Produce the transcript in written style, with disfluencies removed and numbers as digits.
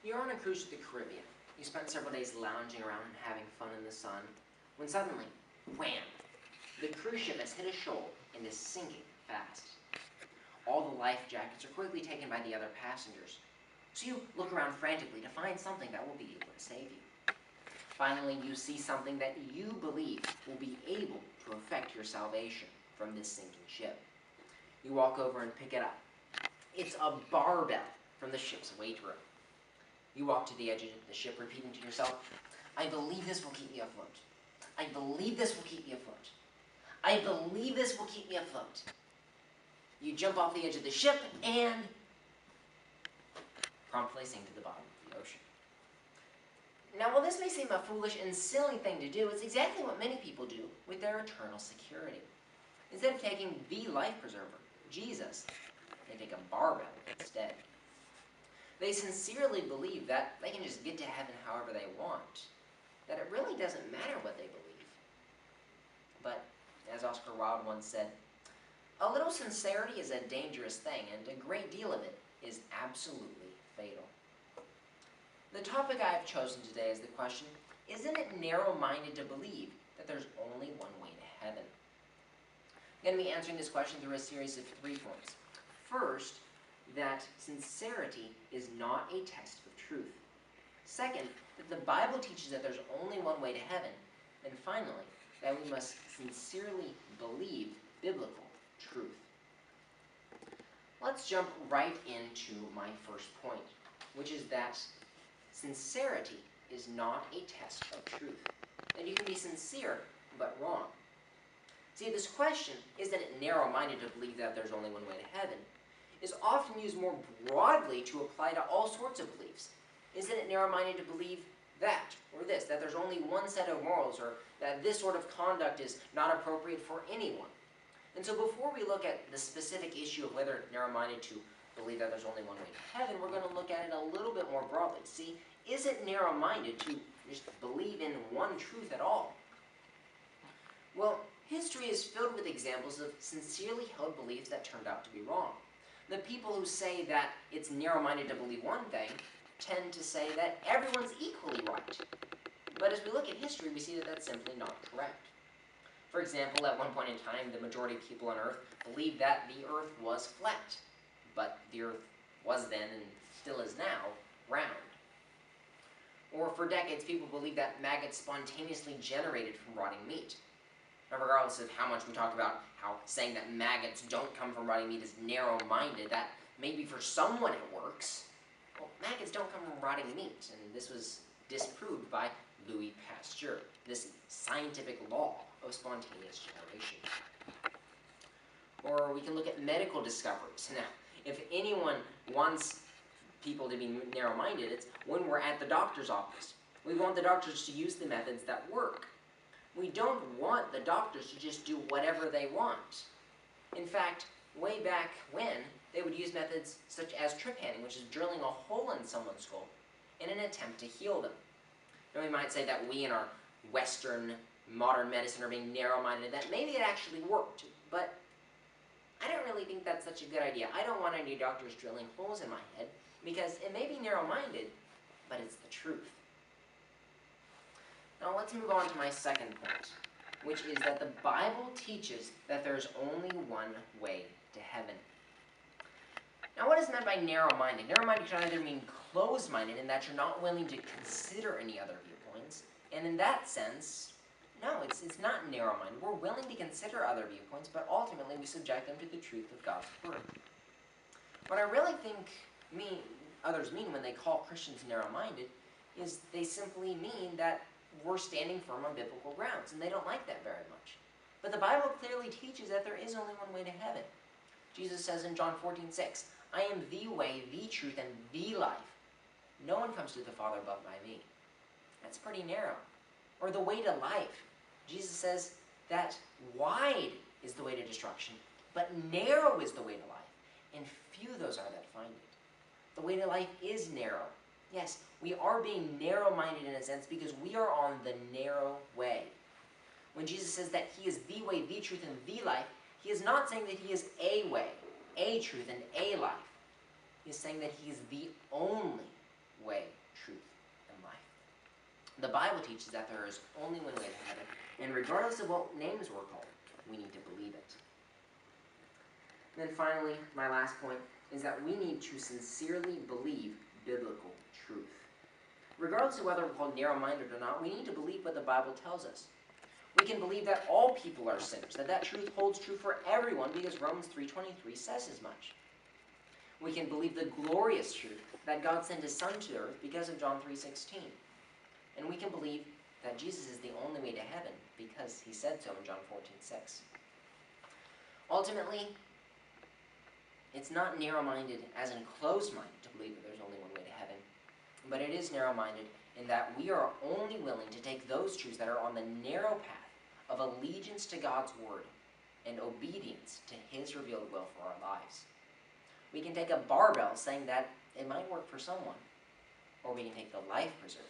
You're on a cruise to the Caribbean. You spent several days lounging around and having fun in the sun, when suddenly, wham! The cruise ship has hit a shoal and is sinking fast. All the life jackets are quickly taken by the other passengers, so you look around frantically to find something that will be able to save you. Finally, you see something that you believe will be able to effect your salvation from this sinking ship. You walk over and pick it up. It's a barbell from the ship's weight room. You walk to the edge of the ship, repeating to yourself, I believe this will keep me afloat. I believe this will keep me afloat. I believe this will keep me afloat. You jump off the edge of the ship and promptly sink to the bottom of the ocean. Now, while this may seem a foolish and silly thing to do, it's exactly what many people do with their eternal security. Instead of taking the life preserver, Jesus, they take a barbell instead. They sincerely believe that they can just get to heaven however they want, that it really doesn't matter what they believe. But, as Oscar Wilde once said, a little sincerity is a dangerous thing, and a great deal of it is absolutely fatal. The topic I have chosen today is the question, isn't it narrow-minded to believe that there's only one way to heaven? I'm going to be answering this question through a series of 3 points. First, that sincerity is not a test of truth. Second, that the Bible teaches that there's only one way to heaven. And finally, that we must sincerely believe biblical truth. Let's jump right into my first point, which is that sincerity is not a test of truth. That you can be sincere, but wrong. See, this question, is that it narrow-minded to believe that there's only one way to heaven, is often used more broadly to apply to all sorts of beliefs. Isn't it narrow-minded to believe that, or this, that there's only one set of morals, or that this sort of conduct is not appropriate for anyone? And so before we look at the specific issue of whether it's narrow-minded to believe that there's only one way to heaven, we're going to look at it a little bit more broadly. See, is it narrow-minded to just believe in one truth at all? Well, history is filled with examples of sincerely held beliefs that turned out to be wrong. The people who say that it's narrow-minded to believe one thing tend to say that everyone's equally right. But as we look at history, we see that that's simply not correct. For example, at one point in time, the majority of people on Earth believed that the Earth was flat. But the Earth was then, and still is now, round. Or for decades, people believed that maggots spontaneously generated from rotting meat. Now, regardless of how much we talk about how saying that maggots don't come from rotting meat is narrow-minded, that maybe for someone it works. Well, maggots don't come from rotting meat, and this was disproved by Louis Pasteur, this scientific law of spontaneous generation. Or we can look at medical discoveries. Now, if anyone wants people to be narrow-minded, it's when we're at the doctor's office. We want the doctors to use the methods that work. We don't want the doctors to just do whatever they want. In fact, way back when, they would use methods such as trepanning, which is drilling a hole in someone's skull in an attempt to heal them. Now we might say that we in our Western modern medicine are being narrow-minded, that maybe it actually worked, but I don't really think that's such a good idea. I don't want any doctors drilling holes in my head, because it may be narrow-minded, but it's the truth. Now let's move on to my second point, which is that the Bible teaches that there's only one way to heaven. Now what is meant by narrow-minded? Narrow-minded can either mean closed-minded, in that you're not willing to consider any other viewpoints, and in that sense, no, it's not narrow-minded. We're willing to consider other viewpoints, but ultimately we subject them to the truth of God's Word. What I really think others mean when they call Christians narrow-minded is they simply mean that we're standing firm on biblical grounds, and they don't like that very much. But the Bible clearly teaches that there is only one way to heaven. Jesus says in John 14:6, I am the way, the truth, and the life. No one comes to the Father but by me. That's pretty narrow. Or the way to life. Jesus says that wide is the way to destruction, but narrow is the way to life, and few those are that find it. The way to life is narrow. Yes, we are being narrow-minded in a sense because we are on the narrow way. When Jesus says that he is the way, the truth, and the life, he is not saying that he is a way, a truth, and a life. He is saying that he is the only way, truth, and life. The Bible teaches that there is only one way to heaven, and regardless of what names we're called, we need to believe it. And then finally, my last point is that we need to sincerely believe biblical truth. Regardless of whether we're called narrow-minded or not, we need to believe what the Bible tells us. We can believe that all people are sinners, that truth holds true for everyone because Romans 3:23 says as much. We can believe the glorious truth that God sent his Son to earth because of John 3:16. And we can believe that Jesus is the only way to heaven because he said so in John 14:6. Ultimately, it's not narrow-minded as in closed-minded to believe that there's only one way to heaven, but it is narrow-minded in that we are only willing to take those truths that are on the narrow path of allegiance to God's word and obedience to his revealed will for our lives. We can take a barbell saying that it might work for someone, or we can take the life-preserving